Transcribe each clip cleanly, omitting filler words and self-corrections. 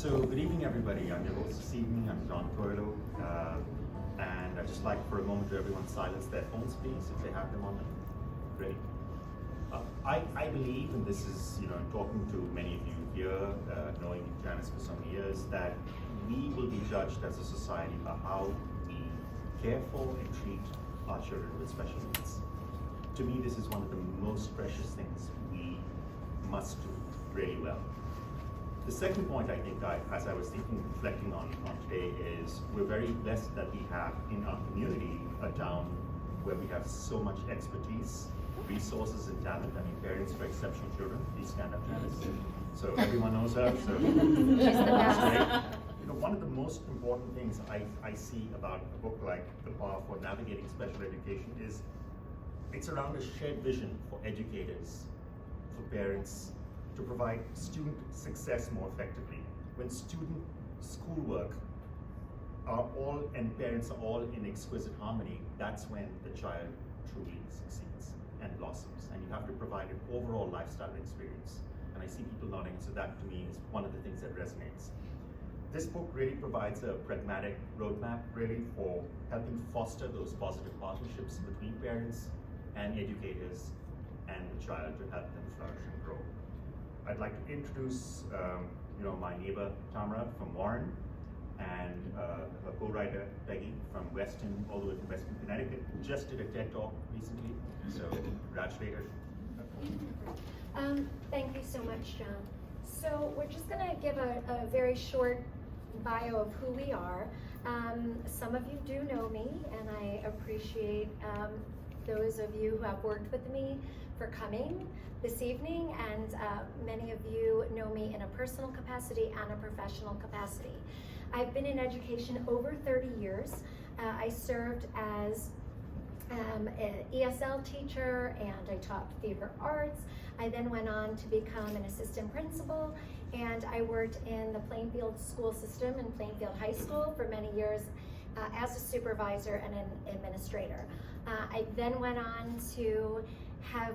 So good evening, everybody. I'm your host this evening. I'm John Coelho, and I'd just like for a moment to everyone silence their phones, please, if they have them on them. Great. I believe, and this is, in talking to many of you here, knowing Janice for so many years, that we will be judged as a society by how we care for and treat our children with special needs. To me, this is one of the most precious things we must do really well. The second point, I think, as I was reflecting on today, is we're very blessed that we have in our community a town where we have so much expertise, resources, and talent. I mean, parents for exceptional children. Please stand up, Janice. So everyone knows her. So She's the best. One of the most important things I see about a book like The Power for Navigating Special Education is it's around a shared vision for educators, for parents, to provide student success more effectively. When student schoolwork and parents are all in exquisite harmony, that's when the child truly succeeds and blossoms. And you have to provide an overall lifestyle experience. And I see people nodding, so that to me is one of the things that resonates. This book really provides a pragmatic roadmap really for helping foster those positive partnerships between parents and educators and the child to help them flourish and grow. I'd like to introduce my neighbor Tamara from Warren, and her co-writer Peggy from Weston, all the way from Weston, Connecticut, who just did a TED Talk recently. So congratulate her. Thank you so much, John. So we're just going to give a very short bio of who we are. Some of you do know me, and I appreciate those of you who have worked with me for coming this evening, and many of you know me in a personal capacity and a professional capacity. I've been in education over 30 years. I served as an ESL teacher, and I taught theater arts. I then went on to become an assistant principal, and I worked in the Plainfield school system in Plainfield High School for many years as a supervisor and an administrator. I then went on to have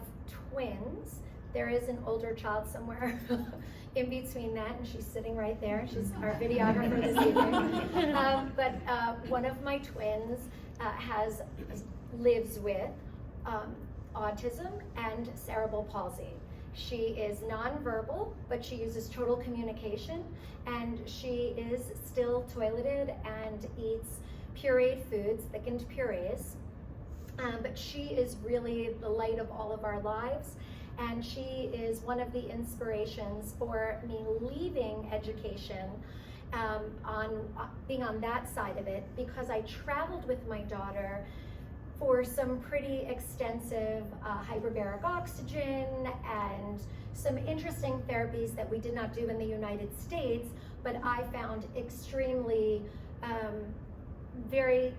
twins. There is an older child somewhere in between that, and she's sitting right there. She's our videographer this evening. But one of my twins lives with autism and cerebral palsy. She is nonverbal, but she uses total communication, and she is still toileted and eats pureed foods, thickened purees. But she is really the light of all of our lives, and she is one of the inspirations for me leaving education, being on that side of it, because I traveled with my daughter for some pretty extensive hyperbaric oxygen and some interesting therapies that we did not do in the United States, but I found extremely very,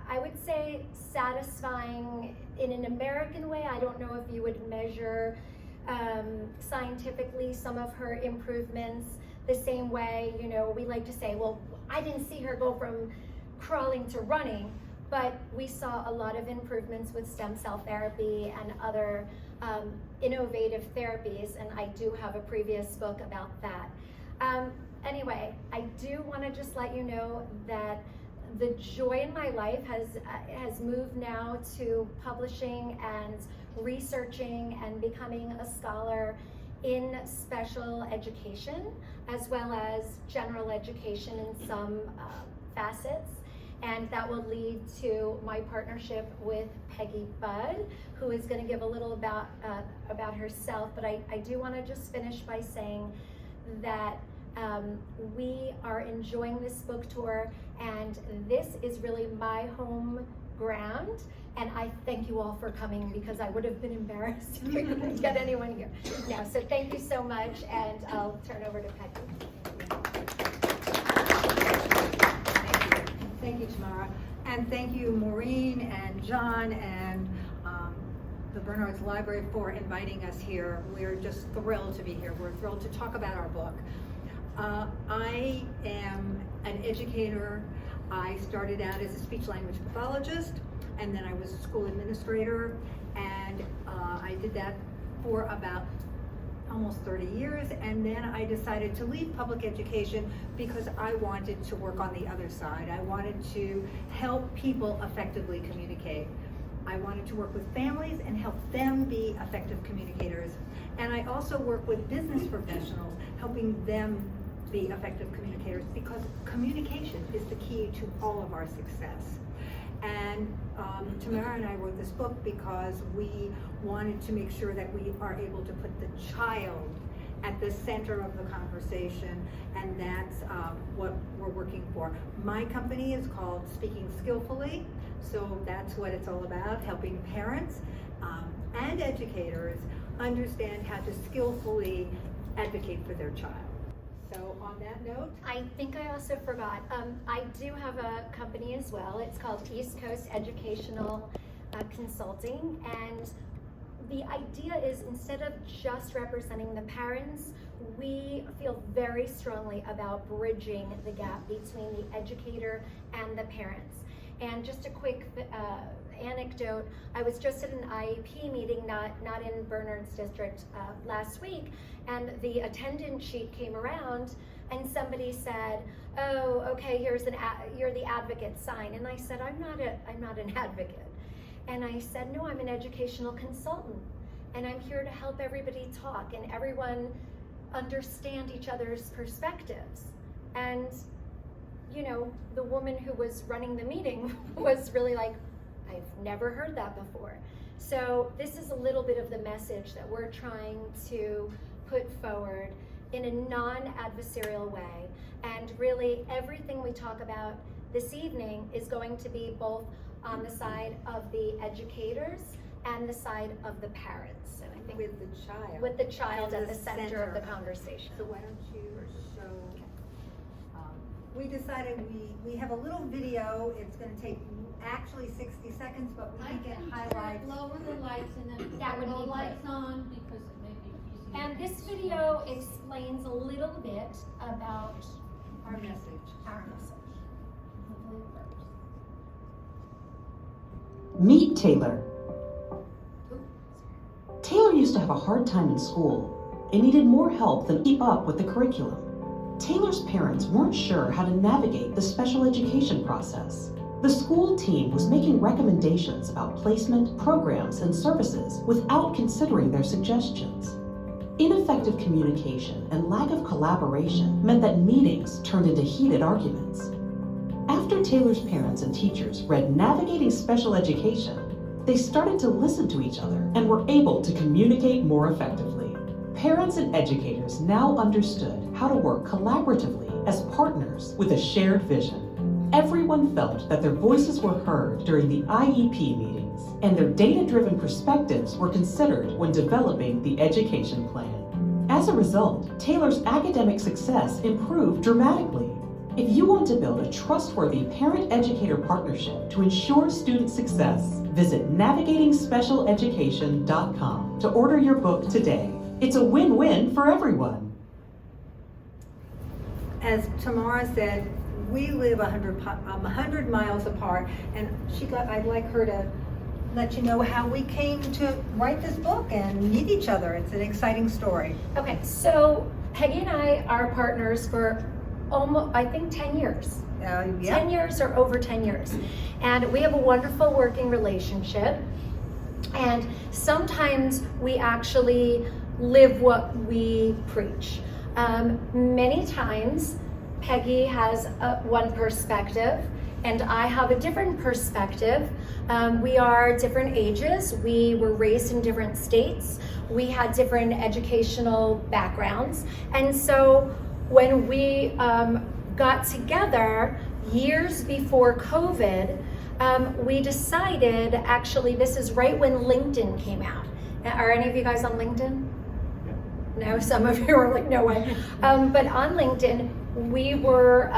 I would say, satisfying in an American way. I don't know if you would measure scientifically some of her improvements the same way. We like to say, well, I didn't see her go from crawling to running, but we saw a lot of improvements with stem cell therapy and other innovative therapies, and I do have a previous book about that. Anyway, I do want to just let you know that the joy in my life has moved now to publishing and researching and becoming a scholar in special education, as well as general education in some facets. And that will lead to my partnership with Peggy Budd, who is going to give a little about herself. But I do want to just finish by saying that we are enjoying this book tour, and this is really my home ground, and I thank you all for coming, because I would have been embarrassed if I couldn't get anyone here. Now, so thank you so much, and I'll turn over to Peggy. Thank you, Tamara, and thank you, Maureen and John and the Bernard's Library for inviting us here. We're just thrilled to be here. We're thrilled to talk about our book. I am an educator. I started out as a speech language pathologist, and then I was a school administrator, and I did that for about almost 30 years, and then I decided to leave public education because I wanted to work on the other side. I wanted to help people effectively communicate. I wanted to work with families and help them be effective communicators. And I also work with business professionals, helping them be effective communicators, because communication is the key to all of our success. And Tamara and I wrote this book because we wanted to make sure that we are able to put the child at the center of the conversation, and that's what we're working for. My company is called Speaking Skillfully, so that's what it's all about, helping parents and educators understand how to skillfully advocate for their child. So on that note, I think I also forgot, I do have a company as well. It's called East Coast Educational Consulting, and the idea is, instead of just representing the parents, we feel very strongly about bridging the gap between the educator and the parents. And just a quick anecdote, I was just at an IEP meeting, not in Bernard's district, last week, and the attendance sheet came around and somebody said, oh, okay, you're the advocate sign. And I said, I'm not an advocate. And I said, no, I'm an educational consultant, and I'm here to help everybody talk and everyone understand each other's perspectives. And you know, the woman who was running the meeting was really like, I've never heard that before. So this is a little bit of the message that we're trying to put forward in a non-adversarial way. And really everything we talk about this evening is going to be both on the side of the educators and the side of the parents. And I think with the child. With the child at the center of the conversation. So why don't you show, we decided we have a little video. It's going to take actually 60 seconds, but we can get highlights. Lower the lights and then That would put be the lights great. on, because it may be easier. And this video explains a little bit about Our message. our message. Hopefully it works. Meet Taylor. Taylor used to have a hard time in school and needed more help than keep up with the curriculum. Taylor's parents weren't sure how to navigate the special education process. The school team was making recommendations about placement, programs, and services without considering their suggestions. Ineffective communication and lack of collaboration meant that meetings turned into heated arguments. After Taylor's parents and teachers read Navigating Special Education, they started to listen to each other and were able to communicate more effectively. Parents and educators now understood how to work collaboratively as partners with a shared vision. Everyone felt that their voices were heard during the IEP meetings, and their data-driven perspectives were considered when developing the education plan. As a result, Taylor's academic success improved dramatically. If you want to build a trustworthy parent-educator partnership to ensure student success, visit navigatingspecialeducation.com to order your book today. It's a win-win for everyone. As Tamara said, we live 100 miles apart, and I'd like her to let you know how we came to write this book and meet each other. It's an exciting story. Okay, so Peggy and I are partners for almost, I think, 10 years. Yeah. 10 years or over 10 years. And we have a wonderful working relationship. And sometimes we actually live what we preach. Many times, Peggy has one perspective, and I have a different perspective. We are different ages. We were raised in different states. We had different educational backgrounds. And so when we got together years before COVID, we decided, actually, this is right when LinkedIn came out. Are any of you guys on LinkedIn? No, some of you are like, no way. But on LinkedIn, we were,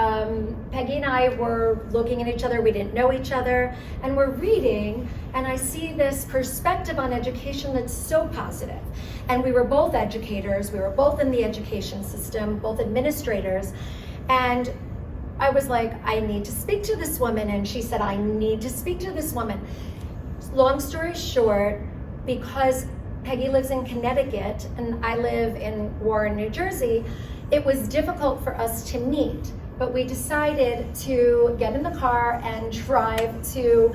Peggy and I were looking at each other, we didn't know each other, and we're reading, and I see this perspective on education that's so positive. And we were both educators, we were both in the education system, both administrators, and I was like, I need to speak to this woman, and she said, I need to speak to this woman. Long story short, because Peggy lives in Connecticut and I live in Warren, New Jersey, it was difficult for us to meet. But we decided to get in the car and drive to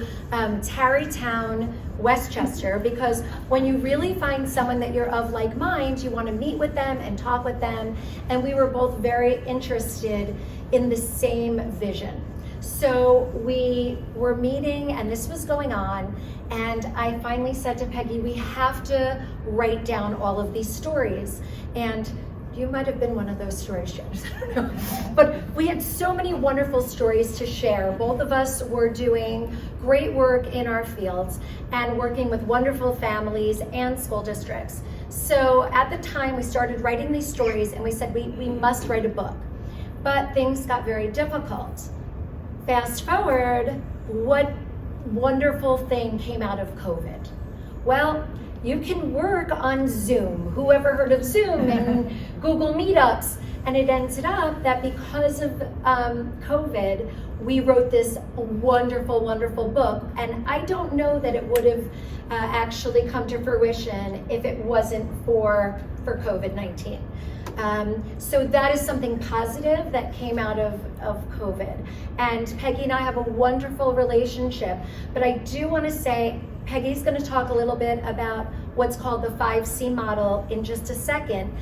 Tarrytown, Westchester, because when you really find someone that you're of like mind, you want to meet with them and talk with them. And we were both very interested in the same vision. So we were meeting and this was going on. And I finally said to Peggy, we have to write down all of these stories. And you might have been one of those stories, Janice, I don't know. But we had so many wonderful stories to share. Both of us were doing great work in our fields and working with wonderful families and school districts. So at the time we started writing these stories and we said we must write a book. But things got very difficult. Fast forward, what wonderful thing came out of COVID? Well, you can work on Zoom. Whoever heard of Zoom and Google Meetups? And it ended up that because of COVID, we wrote this wonderful, wonderful book. And I don't know that it would have actually come to fruition if it wasn't for COVID-19. So that is something positive that came out of COVID. And Peggy and I have a wonderful relationship. But I do want to say, Peggy's going to talk a little bit about what's called the 5C model in just a second.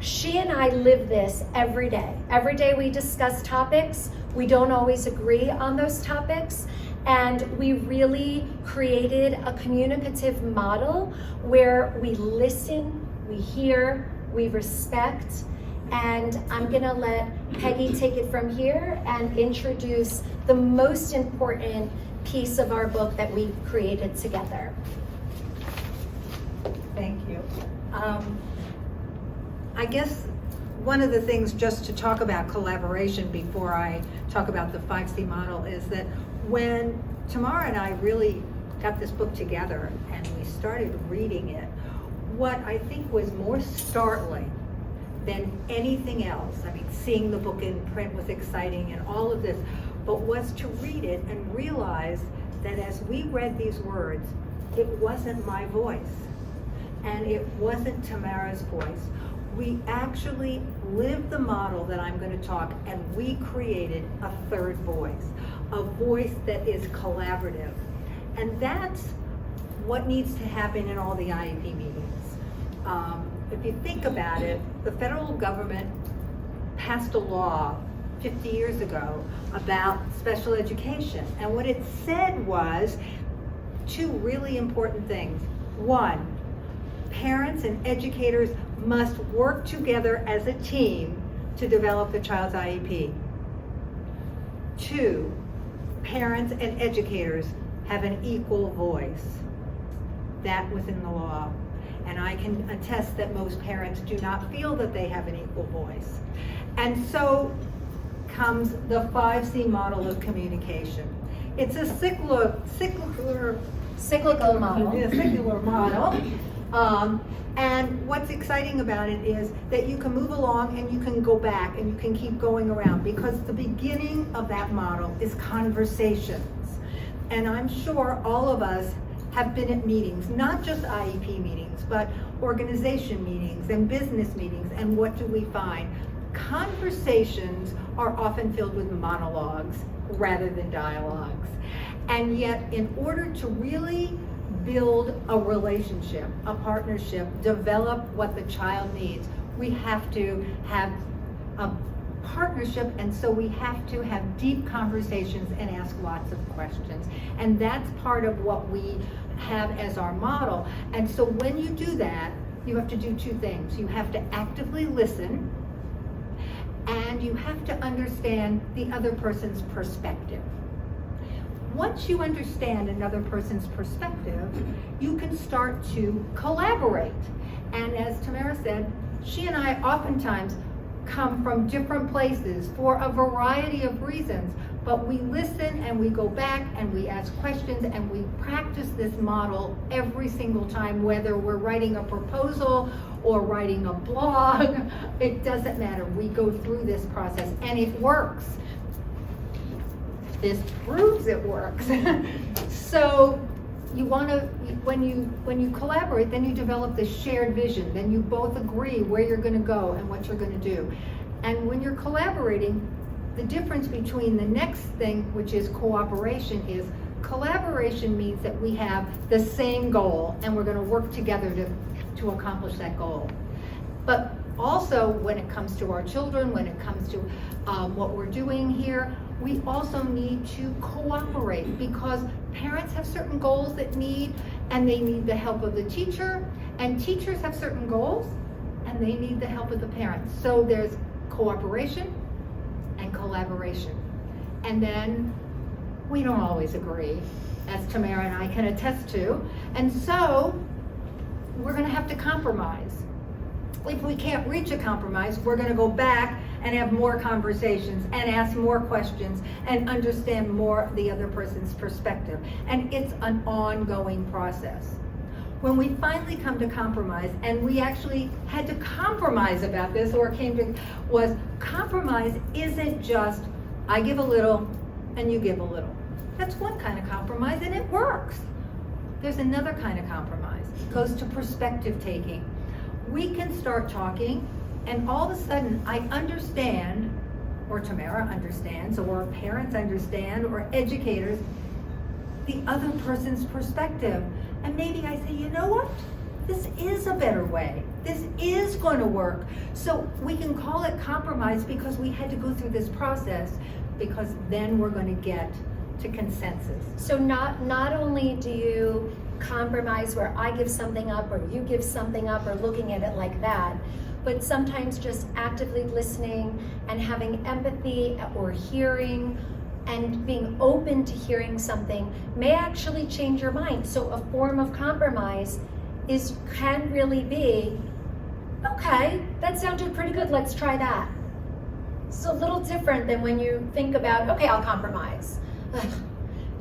She and I live this every day. Every day we discuss topics. We don't always agree on those topics. And we really created a communicative model where we listen, we hear, we respect. And I'm going to let Peggy take it from here and introduce the most important piece of our book that we created together. Thank you. I guess one of the things, just to talk about collaboration before I talk about the 5C model, is that when Tamara and I really got this book together and we started reading it, what I think was more startling than anything else, I mean, seeing the book in print was exciting and all of this, but was to read it and realize that as we read these words, it wasn't my voice and it wasn't Tamara's voice. We actually lived the model that I'm going to talk, and we created a third voice, a voice that is collaborative. And that's what needs to happen in all the IEP meetings. If you think about it, the federal government passed a law 50 years ago about special education. And what it said was two really important things. One, parents and educators must work together as a team to develop the child's IEP. Two, parents and educators have an equal voice. That was in the law. And I can attest that most parents do not feel that they have an equal voice. And so comes the 5C model of communication. It's a cyclical model. Yeah, cyclical model. And what's exciting about it is that you can move along and you can go back and you can keep going around, because the beginning of that model is conversations. And I'm sure all of us have been at meetings, not just IEP meetings, but organization meetings and business meetings. And what do we find? Conversations are often filled with monologues rather than dialogues. And yet, in order to really build a relationship, a partnership, develop what the child needs, we have to have a partnership, and so we have to have deep conversations and ask lots of questions. And that's part of what we have as our model. And so when you do that, you have to do two things. You have to actively listen, and you have to understand the other person's perspective. Once you understand another person's perspective, you can start to collaborate. And as Tamara said, she and I oftentimes come from different places for a variety of reasons, but we listen and we go back and we ask questions and we practice this model every single time, whether we're writing a proposal or writing a blog. It doesn't matter. We go through this process and it works. This proves it works. So when you collaborate, then you develop this shared vision. Then you both agree where you're going to go and what you're going to do. And when you're collaborating, the difference between the next thing, which is cooperation, is collaboration means that we have the same goal and we're going to work together to accomplish that goal. But also, when it comes to our children, when it comes to what we're doing here, we also need to cooperate, because parents have certain goals that need, and they need the help of the teacher, and teachers have certain goals, and they need the help of the parents. So there's cooperation and collaboration. And then we don't always agree, as Tamara and I can attest to, and so we're going to have to compromise. If we can't reach a compromise, we're going to go back and have more conversations and ask more questions and understand more the other person's perspective. And it's an ongoing process. When we finally come to compromise, and we actually had to compromise about this, or was compromise isn't just I give a little and you give a little. That's one kind of compromise, and it works. There's another kind of compromise. It goes to perspective taking. We can start talking, and all of a sudden I understand, or Tamara understands, or parents understand, or educators, the other person's perspective. And maybe I say, you know what? This is a better way. This is going to work. So we can call it compromise because we had to go through this process, because then we're going to get to consensus. So not only do you compromise where I give something up or you give something up, or looking at it like that, but sometimes just actively listening and having empathy or hearing and being open to hearing something may actually change your mind. So a form of compromise can really be, okay, that sounded pretty good, let's try that. It's a little different than when you think about, okay, I'll compromise.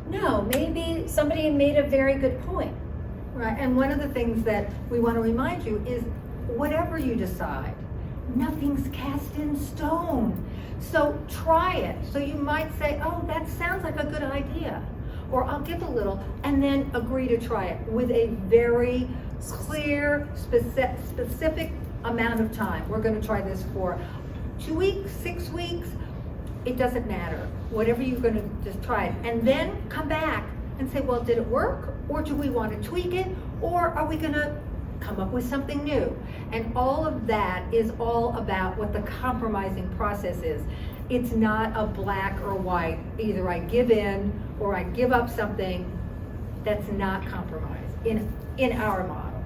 No, maybe somebody made a very good point. Right, and one of the things that we want to remind you is, whatever you decide, nothing's cast in stone. So try it. So you might say, oh, that sounds like a good idea, or I'll give a little, and then agree to try it with a very clear, specific amount of time. We're going to try this for 2 weeks, 6 weeks. It doesn't matter. Whatever you're going to just try it, and then come back and say, well, did it work, or do we want to tweak it, or are we going to come up with something new? And all of that is all about what the compromising process is. It's not a black or white. Either I give in or I give up something. That's not compromise in our model.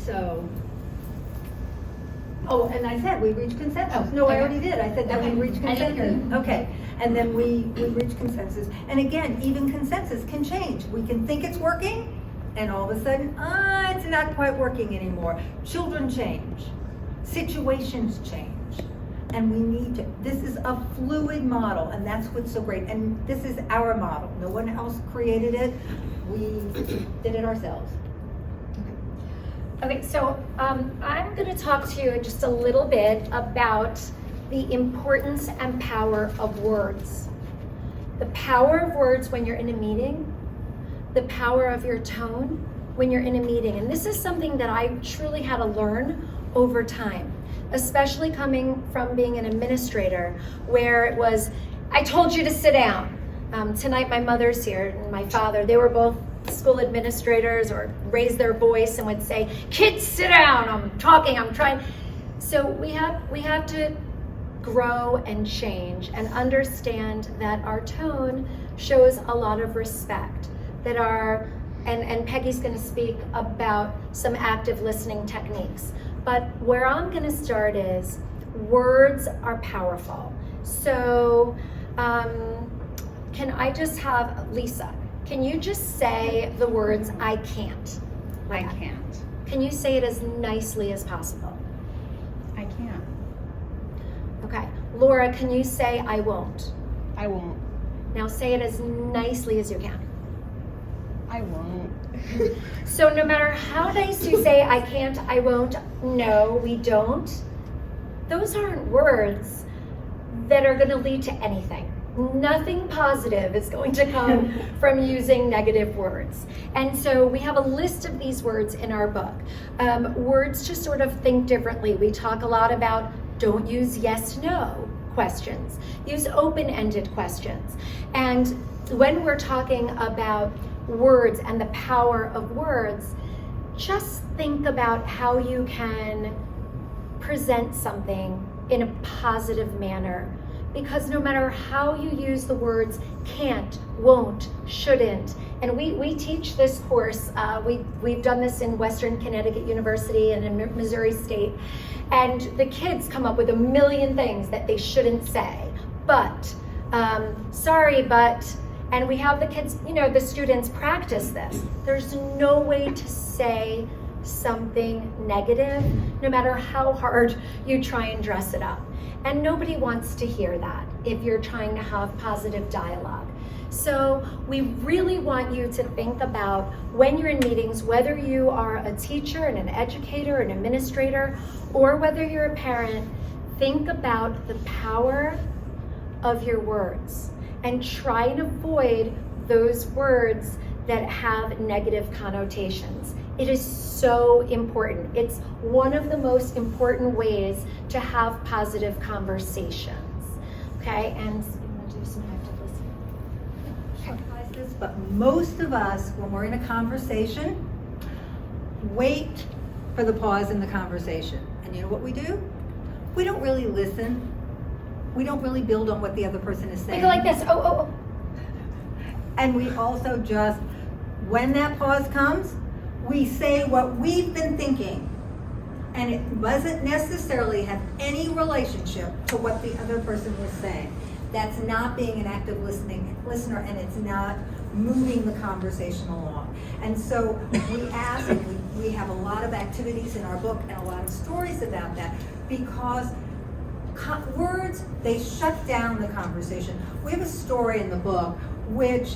So, oh, and I said we reached consensus. Oh, no, okay. I already did. I said that Okay. we reached I didn't consensus. hear you. Okay, and then we reached consensus. And again, even consensus can change. We can think it's working, and all of a sudden, it's not quite working anymore. Children change, situations change, and we need to, this is a fluid model, and that's what's so great. And this is our model. No one else created it. We did it ourselves. Okay, so I'm going to talk to you just a little bit about the importance and power of words. The power of words when you're in a meeting, the power of your tone when you're in a meeting. And this is something that I truly had to learn over time, especially coming from being an administrator, where it was, I told you to sit down. Tonight my mother's here and my father, they were both school administrators, or raised their voice and would say, kids, sit down, I'm talking, I'm trying. So we have to grow and change and understand that our tone shows a lot of respect, that and Peggy's going to speak about some active listening techniques. But where I'm going to start is, words are powerful. So can I just have Lisa, can you just say the words, I can't? I can't. Can you say it as nicely as possible? I can't. Okay. Laura, can you say I won't? I won't. Now say it as nicely as you can. I won't. So no matter how nice you say I can't, I won't, no, we don't, those aren't words that are going to lead to anything. Nothing positive is going to come from using negative words. And so we have a list of these words in our book. Words to sort of think differently. We talk a lot about don't use yes, no questions. Use open-ended questions. And when we're talking about words and the power of words, just think about how you can present something in a positive manner. Because no matter how you use the words can't, won't, shouldn't, and we teach this course, we've done this in Western Connecticut University and in Missouri State, and the kids come up with a million things that they shouldn't say, but, sorry, but, and we have the kids, the students practice this. There's no way to say something negative, no matter how hard you try and dress it up. And nobody wants to hear that if you're trying to have positive dialogue. So we really want you to think about when you're in meetings, whether you are a teacher and an educator, an administrator, or whether you're a parent, think about the power of your words and try and avoid those words that have negative connotations. It is so important. It's one of the most important ways to have positive conversations. Okay, and you want to do some active listening? But most of us, when we're in a conversation, wait for the pause in the conversation. And you know what we do? We don't really listen. We don't really build on what the other person is saying. We go like this, oh. And we also just, when that pause comes, we say what we've been thinking. And it doesn't necessarily have any relationship to what the other person was saying. That's not being an active listener, and it's not moving the conversation along. And so we ask, and we have a lot of activities in our book and a lot of stories about that, because words, they shut down the conversation. We have a story in the book which,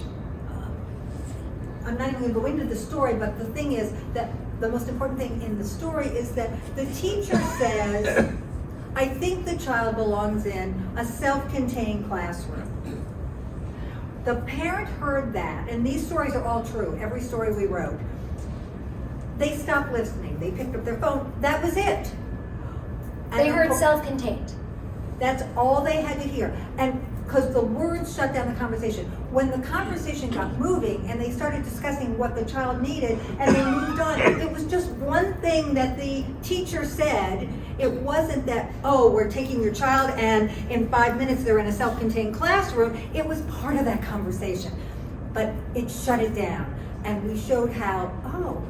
I'm not even going to go into the story, but the thing is that the most important thing in the story is that the teacher says, I think the child belongs in a self-contained classroom. The parent heard that, and these stories are all true, every story we wrote. They stopped listening. They picked up their phone. That was it. They heard self-contained. That's all they had to hear. And because the words shut down the conversation. When the conversation got moving and they started discussing what the child needed and they moved on, it was just one thing that the teacher said. It wasn't that, oh, we're taking your child and in 5 minutes they're in a self-contained classroom. It was part of that conversation. But it shut it down. And we showed how, oh,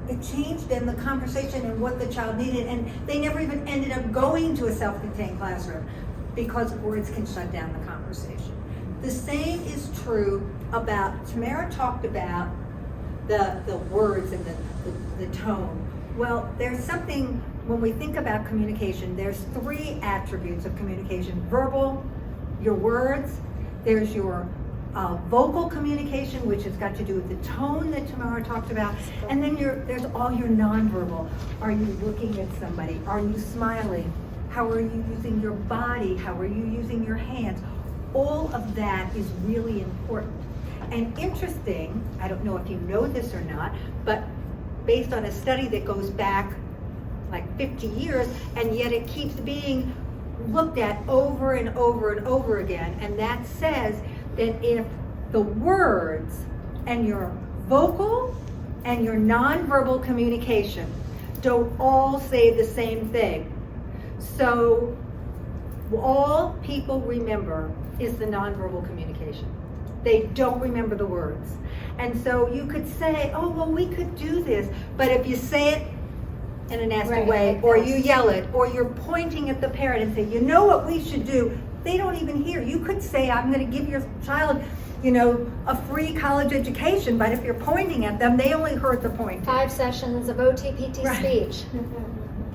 it changed in the conversation and what the child needed. And they never even ended up going to a self-contained classroom because words can shut down the conversation. The same is true about, Tamara talked about the words and the tone. Well, there's something, when we think about communication, there's 3 attributes of communication. Verbal, your words, there's your vocal communication, which has got to do with the tone that Tamara talked about, and then there's all your nonverbal. Are you looking at somebody? Are you smiling? How are you using your body? How are you using your hands? All of that is really important. And interesting, I don't know if you know this or not, but based on a study that goes back like 50 years, and yet it keeps being looked at over and over and over again, and that says that if the words and your vocal and your nonverbal communication don't all say the same thing, so all people remember is the nonverbal communication. They don't remember the words. And so you could say, oh, well, we could do this, but if you say it in a nasty way, or you yell it, or you're pointing at the parent and say, you know what we should do, they don't even hear. You could say, I'm going to give your child, a free college education, but if you're pointing at them, they only heard the point. 5 sessions of OTPT speech.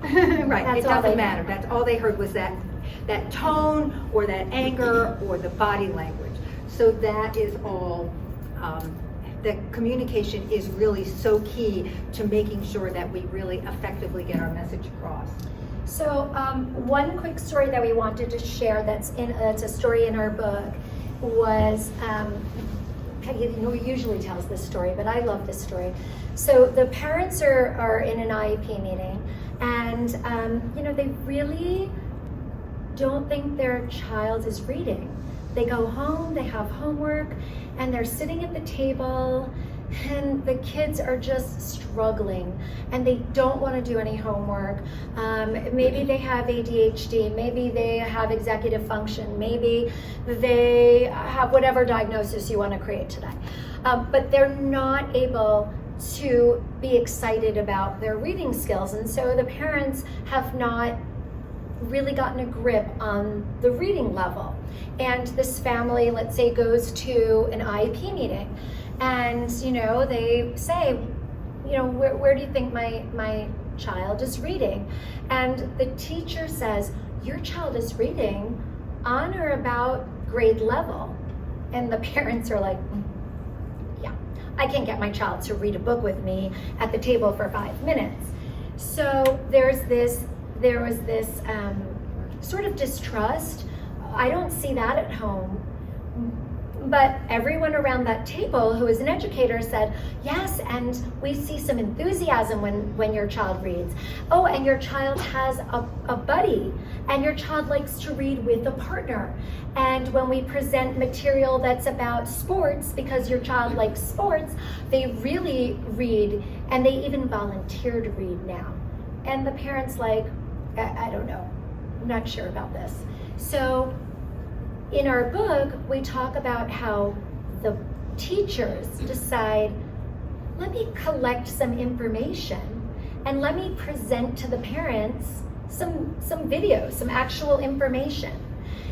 Right, it doesn't matter. That's all they heard was that tone or that anger or the body language. So that is all, the communication is really so key to making sure that we really effectively get our message across. So one quick story that we wanted to share that's a story in our book was, Peggy usually tells this story, but I love this story. So the parents are in an IEP meeting, and they really don't think their child is reading. They go home, they have homework, and they're sitting at the table, and the kids are just struggling, and they don't want to do any homework. Maybe they have ADHD, maybe they have executive function, maybe they have whatever diagnosis you want to create today. But they're not able to be excited about their reading skills, and so the parents have not really gotten a grip on the reading level. And this family, let's say, goes to an IEP meeting, and they say, where do you think my child is reading? And the teacher says, your child is reading on or about grade level. And the parents are like, yeah, I can't get my child to read a book with me at the table for 5 minutes. So there was this sort of distrust. I don't see that at home. But everyone around that table who is an educator said, yes, and we see some enthusiasm when your child reads. Oh, and your child has a buddy, and your child likes to read with a partner. And when we present material that's about sports, because your child likes sports, they really read, and they even volunteer to read now. And the parents like, I don't know, I'm not sure about this. So in our book, we talk about how the teachers decide, let me collect some information and let me present to the parents some videos, some actual information.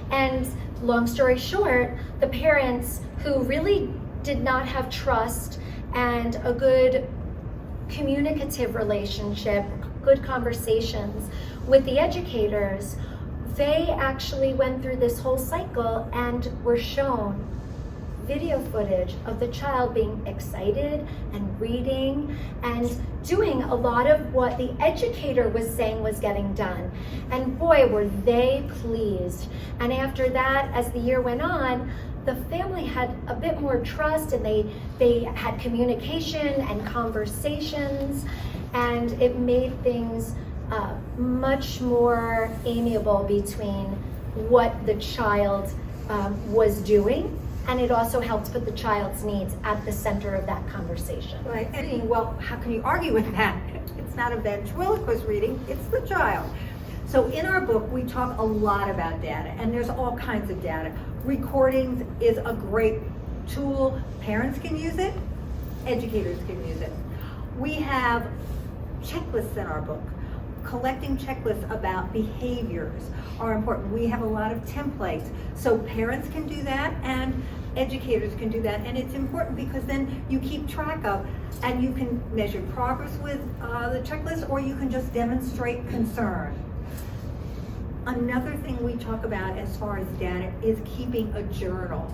And long story short, the parents who really did not have trust and a good communicative relationship, good conversations with the educators, they actually went through this whole cycle and were shown video footage of the child being excited and reading and doing a lot of what the educator was saying was getting done. And boy, were they pleased. And after that, as the year went on, the family had a bit more trust, and they had communication and conversations, and it made things much more amiable between what the child was doing, and it also helped put the child's needs at the center of that conversation. Right, and well, how can you argue with that? It's not a ventriloquist reading, it's the child. So in our book, we talk a lot about data, and there's all kinds of data. Recordings is a great tool. Parents can use it, educators can use it. We have checklists in our book. Collecting checklists about behaviors are important. We have a lot of templates, so parents can do that and educators can do that, and it's important because then you keep track of, and you can measure progress with the checklist, or you can just demonstrate concern. Another thing we talk about as far as data is keeping a journal.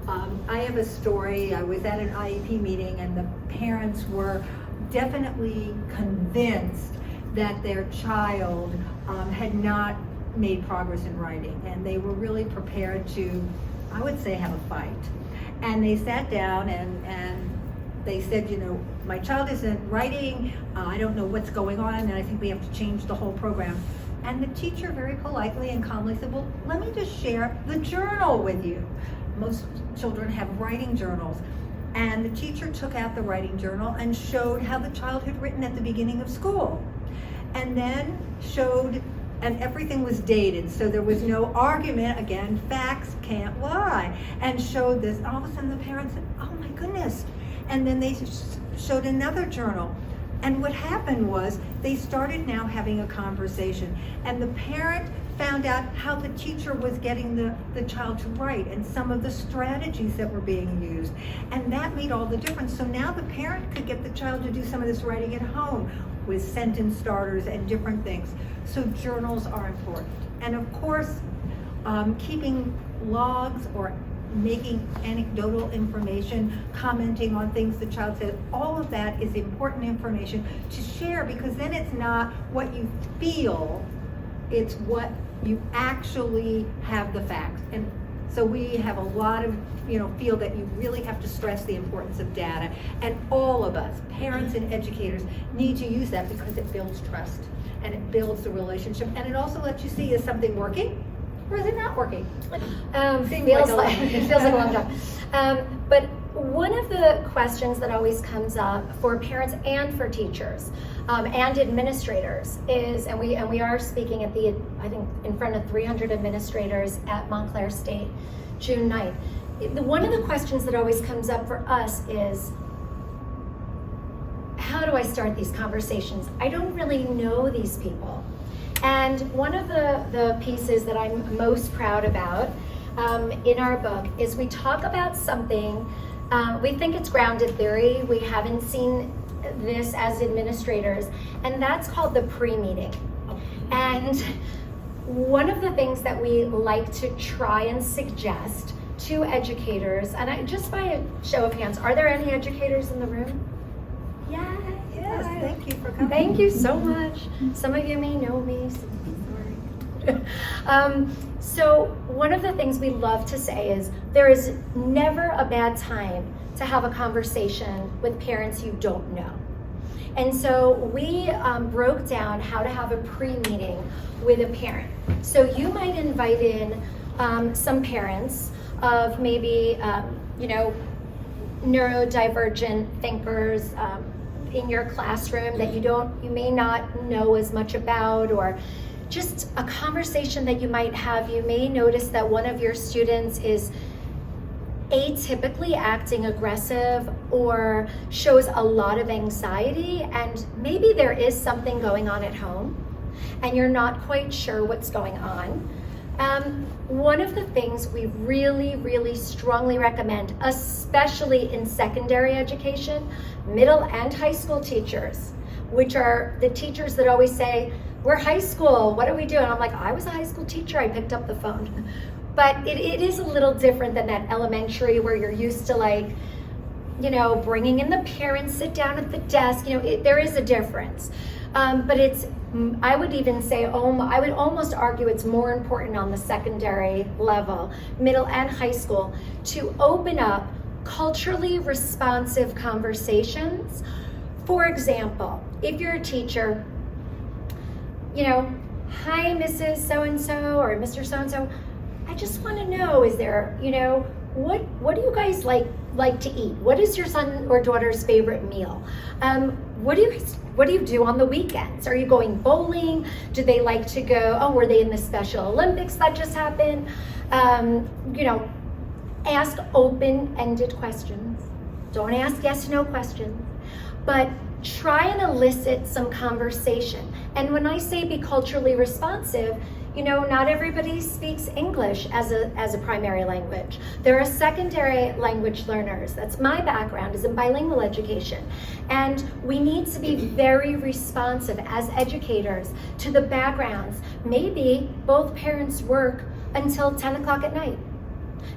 I have a story. I was at an IEP meeting, and the parents were definitely convinced that their child had not made progress in writing, and they were really prepared to, I would say, have a fight. And they sat down and they said, my child isn't writing, I don't know what's going on, and I think we have to change the whole program. And the teacher very politely and calmly said, well, let me just share the journal with you. Most children have writing journals. And the teacher took out the writing journal and showed how the child had written at the beginning of school. And then showed, and everything was dated, so there was no argument. Again, facts can't lie. And showed this, all of a sudden the parents said, oh my goodness. And then they showed another journal. And what happened was, they started now having a conversation. And the parent found out how the teacher was getting the child to write, and some of the strategies that were being used. And that made all the difference. So now the parent could get the child to do some of this writing at home with sentence starters and different things. So journals are important. And of course, keeping logs or making anecdotal information, commenting on things the child said, all of that is important information to share, because then it's not what you feel, it's what you actually have the facts. And So we have a lot of, feel that you really have to stress the importance of data. And all of us, parents and educators, need to use that because it builds trust and it builds the relationship. And it also lets you see, is something working or is it not working? Feels like a long time. But one of the questions that always comes up for parents and for teachers and administrators is, and we are speaking at I think in front of 300 administrators at Montclair State, June 9th. One of the questions that always comes up for us is, how do I start these conversations? I don't really know these people. And one of the pieces that I'm most proud about in our book is we talk about something, we think it's grounded theory, we haven't seen this as administrators, and that's called the pre-meeting. And one of the things that we like to try and suggest to educators, and just by a show of hands, are there any educators in the room? Yes. Yes, thank you for coming. Thank you so much. Some of you may know me, so sorry. So one of the things we love to say is there is never a bad time to have a conversation with parents you don't know. And so we broke down how to have a pre-meeting with a parent. So you might invite in some parents of maybe, neurodivergent thinkers in your classroom that you may not know as much about, or just a conversation that you might have. You may notice that one of your students is atypically acting aggressive or shows a lot of anxiety, and maybe there is something going on at home and you're not quite sure what's going on. One of the things we really, really strongly recommend, especially in secondary education, middle and high school teachers, which are the teachers that always say, we're high school, what do we do? And I'm like, I was a high school teacher, I picked up the phone. But it is a little different than that elementary where you're used to bringing in the parents, sit down at the desk, there is a difference. But I would even say, I would almost argue it's more important on the secondary level, middle and high school, to open up culturally responsive conversations. For example, if you're a teacher, hi, Mrs. So-and-so or Mr. So-and-so, I just want to know, is there, what do you guys like to eat? What is your son or daughter's favorite meal? What do you do on the weekends? Are you going bowling? Do they like to go, were they in the Special Olympics that just happened? Ask open-ended questions. Don't ask yes/no questions, but try and elicit some conversation. And when I say be culturally responsive, not everybody speaks English as a primary language. There are secondary language learners. That's my background, is in bilingual education. And we need to be very responsive as educators to the backgrounds. Maybe both parents work until 10 o'clock at night.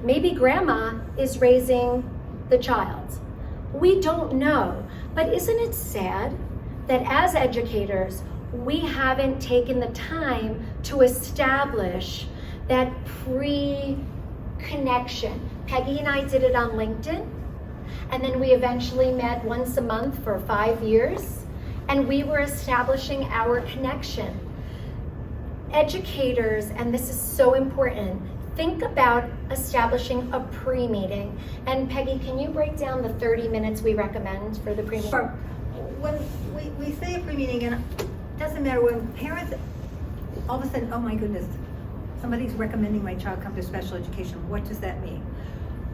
Maybe grandma is raising the child. We don't know. But isn't it sad that as educators, we haven't taken the time to establish that pre-connection? Peggy and I did it on LinkedIn, and then we eventually met once a month for 5 years, and we were establishing our connection. Educators, and this is so important, think about establishing a pre-meeting. And Peggy, can you break down the 30 minutes we recommend for the pre-meeting? Sure. When we say a pre-meeting, and it doesn't matter, when parents all of a sudden, oh my goodness, somebody's recommending my child come to special education, what does that mean?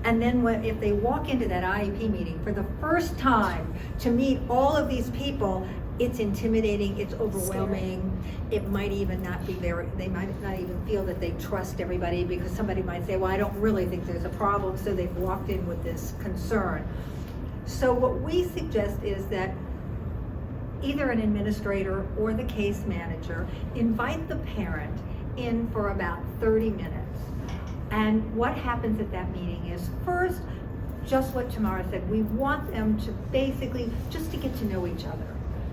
And then if they walk into that IEP meeting for the first time to meet all of these people, it's intimidating, it's overwhelming. It might even not be there, they might not even feel that they trust everybody, because somebody might say, well, I don't really think there's a problem, so they've walked in with this concern. So what we suggest is that either an administrator or the case manager invite the parent in for about 30 minutes. And what happens at that meeting is, first, just what Tamara said, we want them to basically just to get to know each other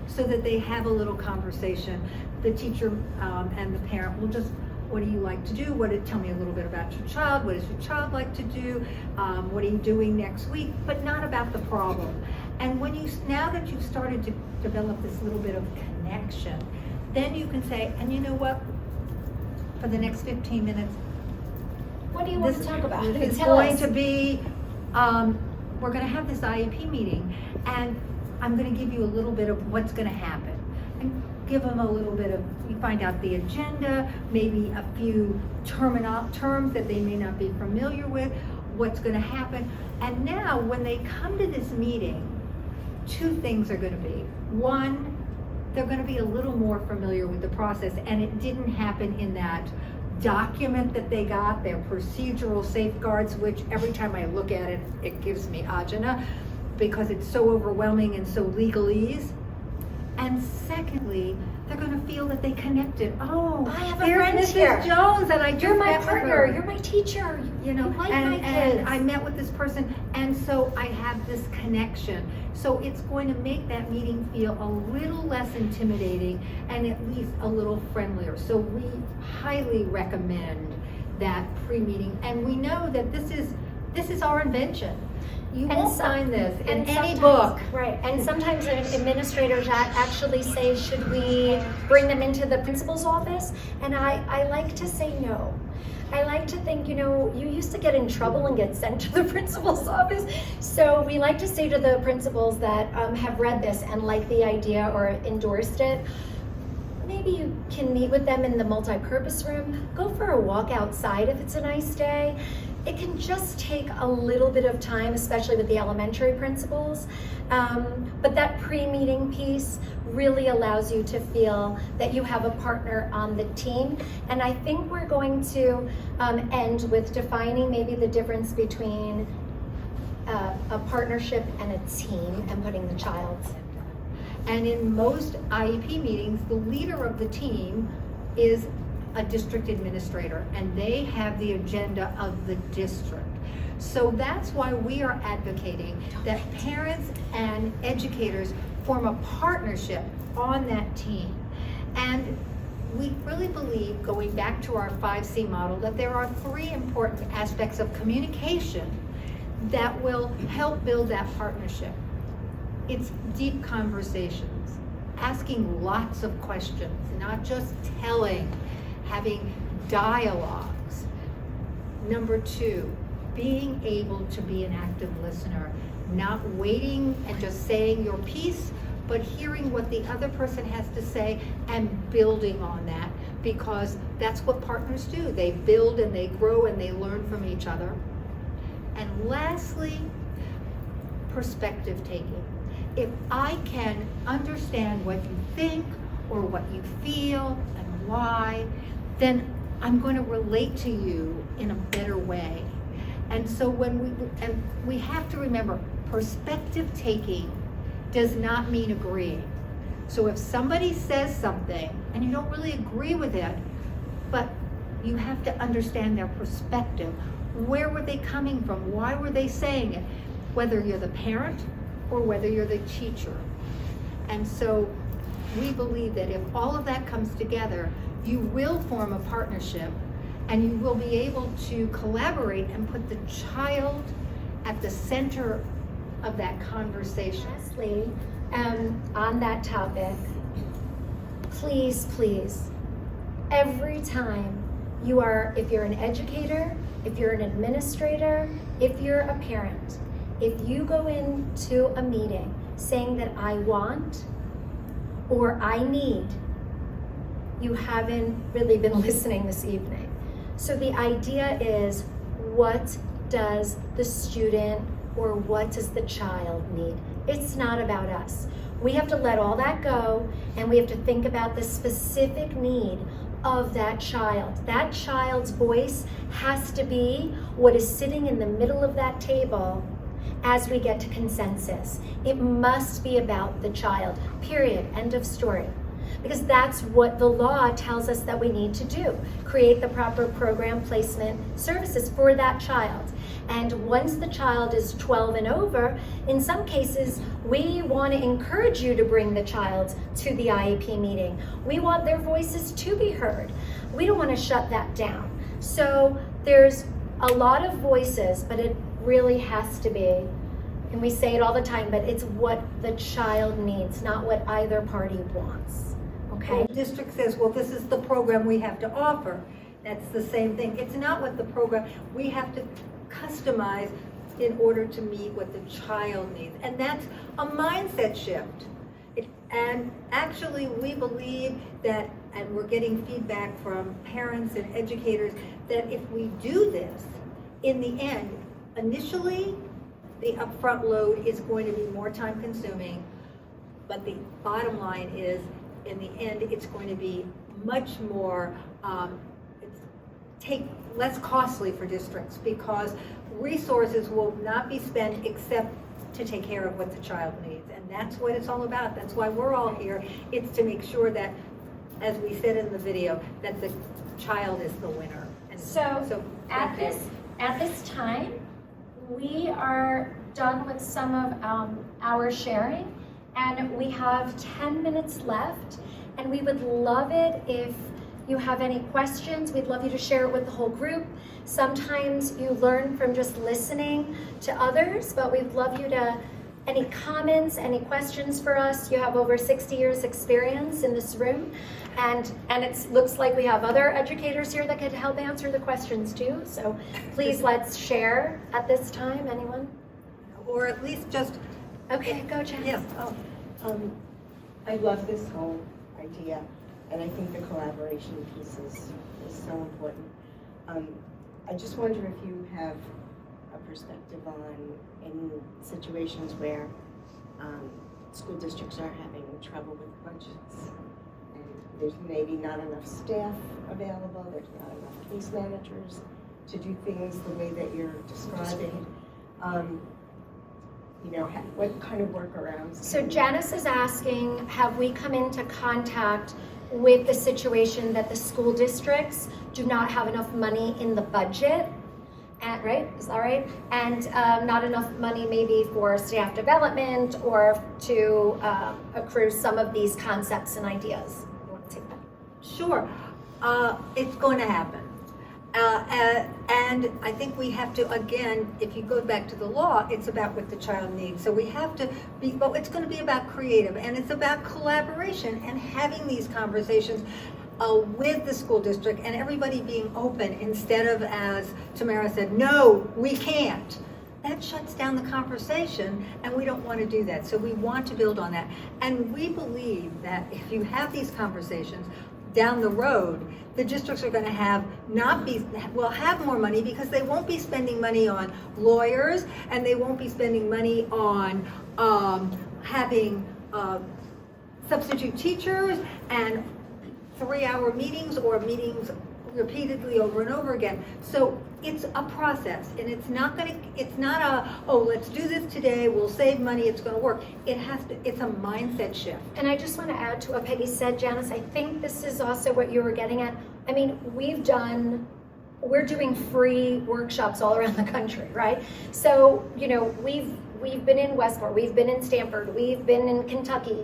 so that they have a little conversation. The teacher and the parent will just what do you like to do? Tell me a little bit about your child. What does your child like to do? What are you doing next week? But not about the problem. And now that you've started to develop this little bit of connection, then you can say, and you know what? For the next 15 minutes, What do you want to talk about? It's Tell going us. to be, we're going to have this IEP meeting, and I'm going to give you a little bit of what's going to happen. And give them a little bit of, you find out the agenda, maybe a few terms that they may not be familiar with, what's going to happen. And now, when they come to this meeting, two things are going to be. One, they're going to be a little more familiar with the process, and it didn't happen in that document that they got, their procedural safeguards, which every time I look at it, it gives me ajna, because it's so overwhelming and so legalese. And secondly, they're going to feel that they connected. Oh, I have a there's friend Mrs. here. Jones that I just You're my met with partner. her. You're my teacher. You know, You like and, my and kids. I met with this person, and so I have this connection. So it's going to make that meeting feel a little less intimidating and at least a little friendlier. So we highly recommend that pre-meeting, and we know that this is our invention. You And won't some- find this in and any sometimes- book. Right, and sometimes administrators actually say, should we bring them into the principal's office? And I like to say no. I like to think, you used to get in trouble and get sent to the principal's office. So we like to say to the principals that have read this and like the idea or endorsed it, maybe you can meet with them in the multi-purpose room, go for a walk outside if it's a nice day. It can just take a little bit of time, especially with the elementary principals. But that pre-meeting piece really allows you to feel that you have a partner on the team. And I think we're going to end with defining maybe the difference between a partnership and a team and putting the child. And in most IEP meetings, the leader of the team is a district administrator, and they have the agenda of the district. So that's why we are advocating that parents and educators form a partnership on that team. And we really believe, going back to our 5C model, that there are 3 important aspects of communication that will help build that partnership. It's deep conversations, asking lots of questions, not just telling, having dialogues. Number 2, being able to be an active listener, not waiting and just saying your piece, but hearing what the other person has to say and building on that, because that's what partners do. They build and they grow and they learn from each other. And lastly, perspective taking. If I can understand what you think or what you feel and why, then I'm going to relate to you in a better way. And so we have to remember, perspective taking does not mean agreeing. So if somebody says something and you don't really agree with it, but you have to understand their perspective. Where were they coming from? Why were they saying it? Whether you're the parent or whether you're the teacher. And so we believe that if all of that comes together, you will form a partnership and you will be able to collaborate and put the child at the center of that conversation. Lastly, on that topic, please, every time if you're an educator, if you're an administrator, if you're a parent, if you go into a meeting saying that I want or I need, you haven't really been listening this evening. So the idea is, what does the student or what does the child need? It's not about us. We have to let all that go and we have to think about the specific need of that child. That child's voice has to be what is sitting in the middle of that table as we get to consensus. It must be about the child, period, end of story. Because that's what the law tells us that we need to do. Create the proper program placement services for that child. And once the child is 12 and over, in some cases, we want to encourage you to bring the child to the IEP meeting. We want their voices to be heard. we don't want to shut that down. So there's a lot of voices, but it really has to be, and we say it all the time, but it's what the child needs, not what either party wants, okay? The district says, well, this is the program we have to offer. That's the same thing. It's not what the program, we have to customize in order to meet what the child needs. And that's a mindset shift. And actually, we believe that, and we're getting feedback from parents and educators, that if we do this, in the end, initially, the upfront load is going to be more time consuming, but the bottom line is, in the end, it's going to be much more, less costly for districts, because resources will not be spent except to take care of what the child needs. And that's what it's all about. That's why we're all here. It's to make sure that, as we said in the video, that the child is the winner. And so at this time, we are done with some of our sharing, and we have 10 minutes left, and we would love it if you have any questions. We'd love you to share it with the whole group. Sometimes you learn from just listening to others, but we'd love you to, any comments, any questions for us. You have over 60 years experience in this room, and it looks like we have other educators here that could help answer the questions too. So please, let's share at this time. Anyone? Or at least just, okay, go Jen. yeah. I love this whole idea, and I think the collaboration piece is so important. I just wonder if you have a perspective on any situations where school districts are having trouble with budgets, and there's maybe not enough staff available, there's not enough case managers to do things the way that you're describing. You know, what kind of workarounds? So Janice is asking, have we come into contact with the situation that the school districts do not have enough money in the budget, and, right, is that right? And not enough money maybe for staff development or to accrue some of these concepts and ideas. You want to take that? Sure, it's going to happen. And I think we have to, again, if you go back to the law, it's about what the child needs. So we have to be, well, it's going to be about creative, and it's about collaboration and having these conversations with the school district, and everybody being open instead of, as Tamara said, no, we can't. That shuts down the conversation, and we don't want to do that. So we want to build on that. And we believe that if you have these conversations down the road, the districts are going to have have more money, because they won't be spending money on lawyers, and they won't be spending money on having substitute teachers and 3-hour meetings or meetings repeatedly over and over again. So it's a process, and it's not oh, let's do this today, we'll save money, it's going to work. It's a mindset shift. And I just want to add to what Peggy said, Janice. I think this is also what you were getting at. I mean, we're doing free workshops all around the country, right? So, you know, we've been in Westport, we've been in Stanford, we've been in Kentucky,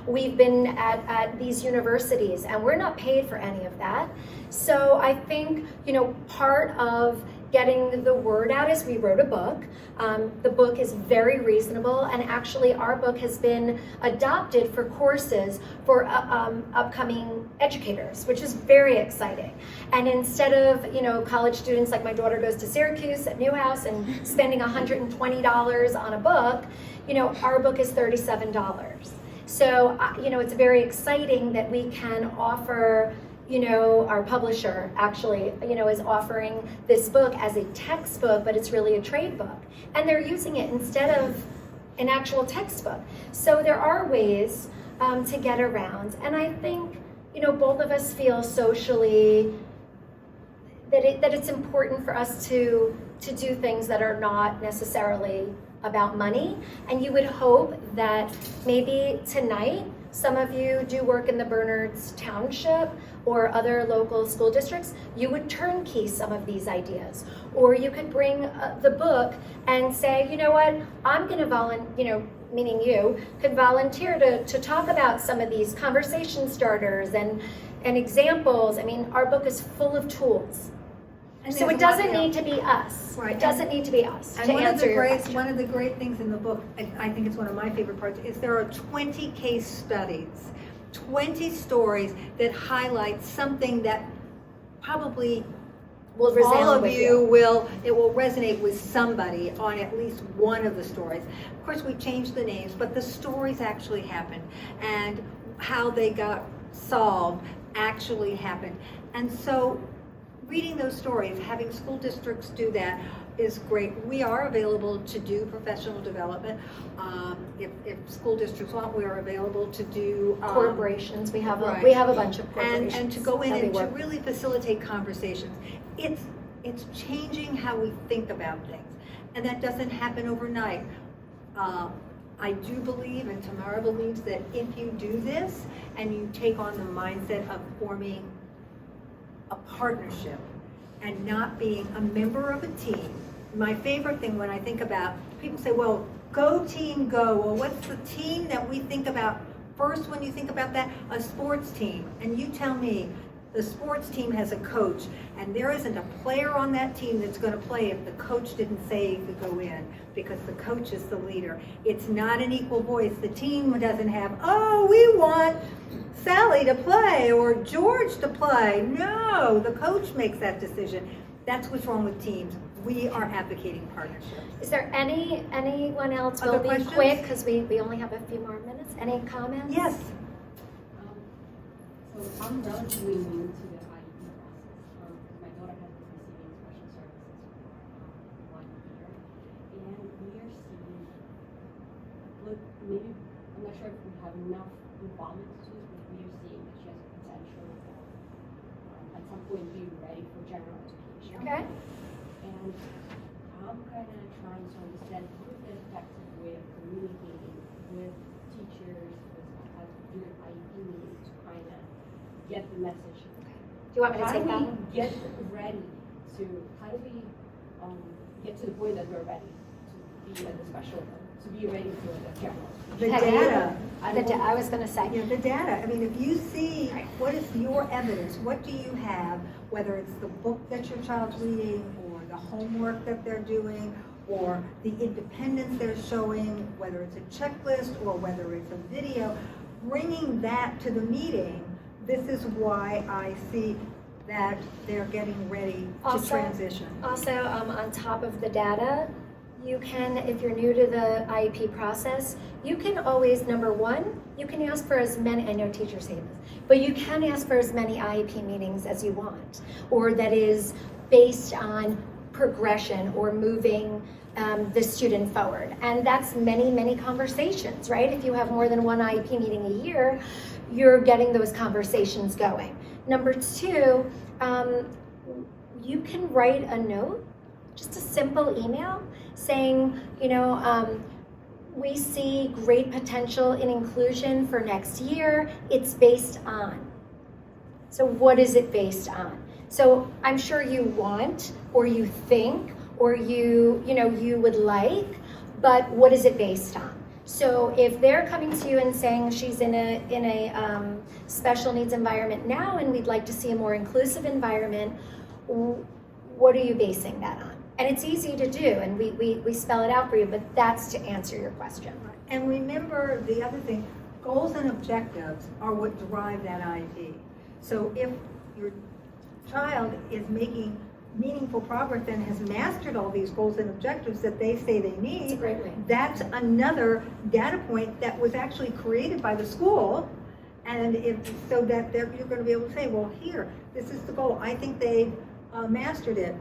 we've been at these universities, and we're not paid for any of that. So I think, part of getting the word out is we wrote a book. The book is very reasonable, and actually our book has been adopted for courses for upcoming educators, which is very exciting. And instead of, college students, like my daughter goes to Syracuse at Newhouse and spending $120 on a book, our book is $37. So, it's very exciting that we can offer, our publisher actually, is offering this book as a textbook, but it's really a trade book. And they're using it instead of an actual textbook. So there are ways to get around. And I think, both of us feel socially that it's important for us to do things that are not necessarily about money. And you would hope that maybe tonight, some of you do work in the Bernards Township or other local school districts, you would turnkey some of these ideas. Or you could bring the book and say, you know what, I'm gonna meaning you, could volunteer to talk about some of these conversation starters and examples. I mean, our book is full of tools. And So it there's doesn't one- need to be us. Right. It doesn't need to be us And to one of answer the your great, question. one of the great things in the book, I think it's one of my favorite parts, is there are 20 case studies, 20 stories that highlight something that probably Will resound all of with you will resonate with somebody on at least one of the stories. Of course, we changed the names, but the stories actually happened, and how they got solved actually happened. And so reading those stories, having school districts do that is great. We are available to do professional development. If school districts want, we are available to do Corporations, we have right. a bunch of corporations. and to go in that we and to work with. really facilitate conversations. It's changing how we think about things, and that doesn't happen overnight. I do believe, and Tamara believes, that if you do this and you take on the mindset of forming a partnership and not being a member of a team. My favorite thing when I think about, people say, well, go team go. Well, what's the team that we think about first when you think about that? A sports team. And you tell me, the sports team has a coach, and there isn't a player on that team that's going to play if the coach didn't say to go in, because the coach is the leader. It's not an equal voice. The team doesn't have, oh, we want Sally to play or George to play. No, the coach makes that decision. That's what's wrong with teams. We are advocating partnerships. Is there anyone else? Other We'll be questions? quick because we only have a few more minutes. Any comments? Yes. So I'm relatively new to the IEP process because my daughter has been receiving special services for 1 year, and we are seeing, look, maybe I'm not sure if we have enough involvement to this, but we are seeing that she has a potential at some point be ready for general education. Okay. And I'm kind of trying to understand what is the effective way of communicating with teachers, with doing IEP meetings to kind of get the message. Do you want me to take that How do one? we get ready to, how do we get to the point that we're ready to be at the special, to be ready for the general? The Peggy, data. I was going to say. Yeah, the data. I mean, if you see what is your evidence, what do you have, whether it's the book that your child's reading or the homework that they're doing or the independence they're showing, whether it's a checklist or whether it's a video, bringing that to the meeting, this is why I see that they're getting ready to Also- transition. Also, on top of the data, you can, if you're new to the IEP process, you can always, number one, you can ask for as many, I know teachers hate this, but you can ask for as many IEP meetings as you want, or that is based on progression or moving the student forward. And that's many, many conversations, right? If you have more than one IEP meeting a year, you're getting those conversations going. Number two, you can write a note, just a simple email saying, we see great potential in inclusion for next year. It's based on. So what is it based on? So I'm sure you want, or you think, or you would like, but what is it based on? So if they're coming to you and saying she's in a special needs environment now and we'd like to see a more inclusive environment, what are you basing that on? And it's easy to do, and we spell it out for you, but that's to answer your question. And remember the other thing, goals and objectives are what drive that IEP. So if your child is making meaningful progress and has mastered all these goals and objectives that they say they It's a need, great way. that's another data point that was actually created by the school. And so that you're going to be able to say, well, here, this is the goal. I think they've mastered it.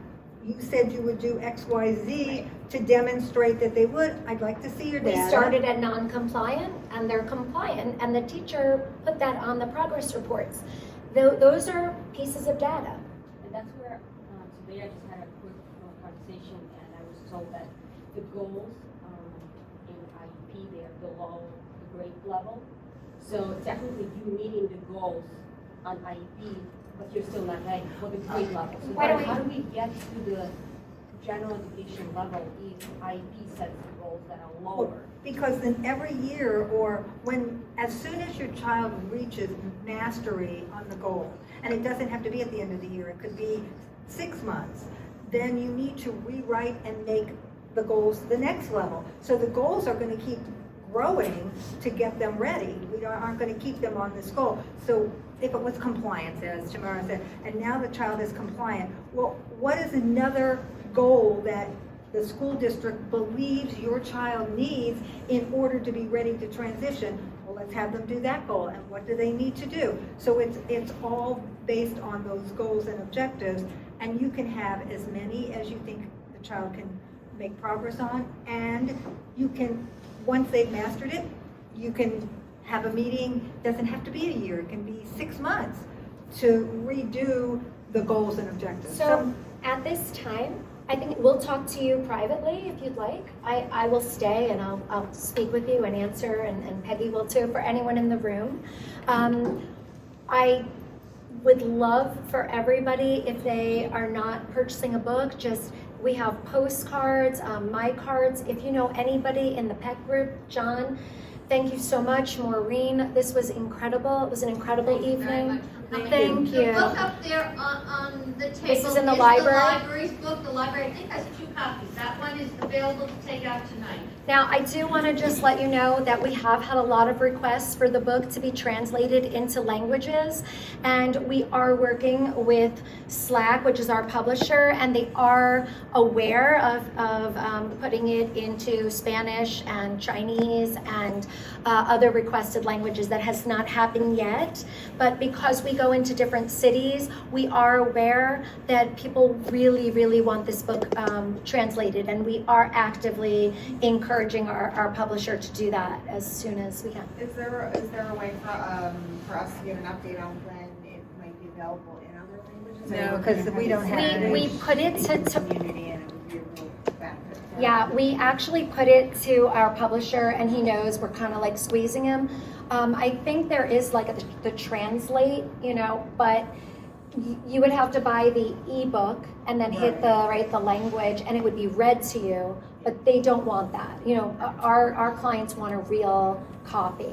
You said you would do X, Y, Z to demonstrate that they would. I'd like to see your We data. started at non-compliant, and they're compliant, and the teacher put that on the progress reports. Those are pieces of data. And that's where, today I just had a quick conversation, and I was told that the goals in IEP, they are below the grade level. So definitely you meeting the goals on IEP, but you're still not ready for the grade level. So Why don't how do we get to the general education level, each IEP sets goals that are lower? Because then every year, or as soon as your child reaches mastery on the goal, and it doesn't have to be at the end of the year, it could be 6 months, then you need to rewrite and make the goals the next level. So the goals are going to keep growing to get them ready. We aren't going to keep them on this goal. So if it was compliance, as Tamara said, and now the child is compliant, well, what is another goal that the school district believes your child needs in order to be ready to transition? Well, let's have them do that goal. And what do they need to do? So it's all based on those goals and objectives, and you can have as many as you think the child can make progress on, and you can, once they've mastered it, you can have a meeting. Doesn't have to be a year, it can be 6 months to redo the goals and objectives. So at this time, I think we'll talk to you privately if you'd like. I will stay and I'll speak with you and answer, and Peggy will too, for anyone in the room. I would love for everybody, if they are not purchasing a book, we have postcards, my cards. If you know anybody in the PEC group, John, thank you so much. Maureen, this was incredible. It was an incredible evening. Thank you. The book up there on the table This is in the library? the library's book. The library, I think, has 2 copies. That one is available to take out tonight. Now, I do want to just let you know that we have had a lot of requests for the book to be translated into languages, and we are working with Slack, which is our publisher, and they are aware of putting it into Spanish and Chinese and other requested languages. That has not happened yet, but because we go into different cities, we are aware that people really, really want this book translated, and we are actively encouraging our publisher to do that as soon as we can. Is there a way for us to get an update on when it might be available in other languages? No, because we don't have We put it to community, and it would be a real benefit. yeah, we actually put it to our publisher, and he knows we're kind of like squeezing him. I think there is like the translate, but you would have to buy the ebook and then hit the language, and it would be read to you. But they don't want that. Our clients want a real copy.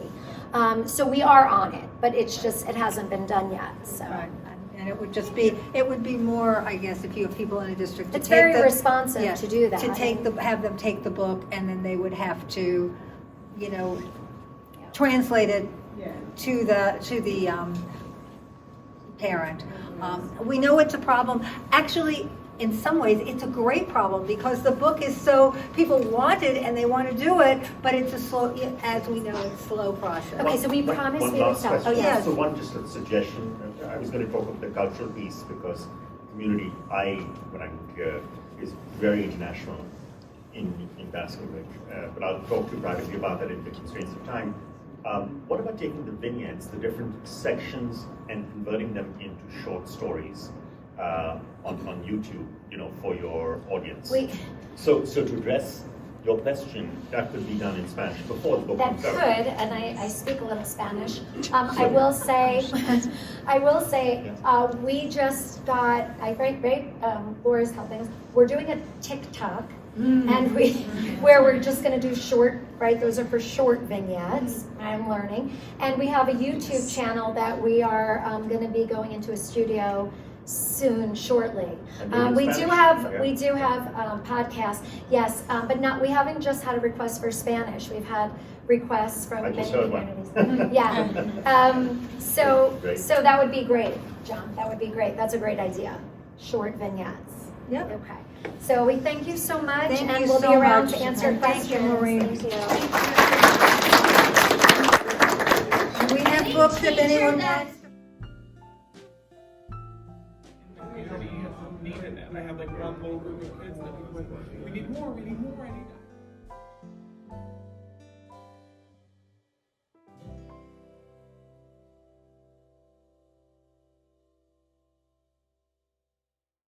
So we are on it, but it hasn't been done yet. So. Right. And it would be more, I guess, if you have people in a district to It's take very responsive to do that. To have them take the book, and then they would have to, translate it to the parent. We know it's a problem. Actually, in some ways, it's a great problem, because the book is so, people want it and they want to do it, but it's a slow, as we know, it's a slow process. Okay, so we promised we would stop. Oh, question. yes. So one just a suggestion. I was going to talk about the cultural piece, because community, when I'm here, is very international in Baskerville. But I'll talk to you privately about that in the constraints of time. What about taking the vignettes, the different sections, and converting them into short stories on YouTube, for your audience? So to address your question, that could be done in Spanish before the book That comes could, out. and I speak a little Spanish. I will say, we just got, Laura's helping us. We're doing a TikTok, and where we're just going to do short, those are for short vignettes. I'm learning, and we have a YouTube channel that we are going to be going into a studio soon, shortly. We do have podcasts, yes, but we haven't just had a request for Spanish. We've had requests from many communities. Yeah. So that would be great, John. That would be great. That's a great idea. Short vignettes. Yep. Okay. So we thank you so much, Thank and you we'll so be around much. to answer And thank you, questions. Maureen. Thank you. We have books if anyone wants. Needed that. I have like one whole group of kids that we need more, I need that.